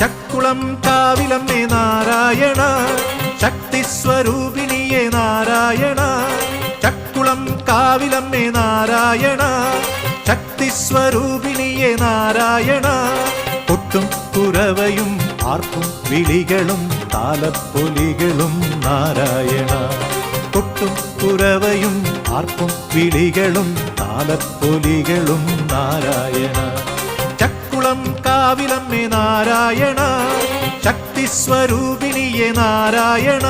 ചക്കുളം കാവിലമ്മേ നാരായണ, ശക്തിസ്വരൂപിണിയെ നാരായണ. ചക്കുളം കാവിലമ്മേ നാരായണ, ശക്തിസ്വരൂപിണിയെ നാരായണ. കൊട്ടും കുരവയും ആർപ്പും വിളികളും താലപ്പൊലികളും നാരായണ. കൊട്ടും കുരവയും ആർപ്പും വിളികളും താലപ്പൊലികളും നാരായണ. ചക്കുളം കാവിലമ്മേ നാരായണ, ശക്തിസ്വരൂപിണിയെ നാരായണ.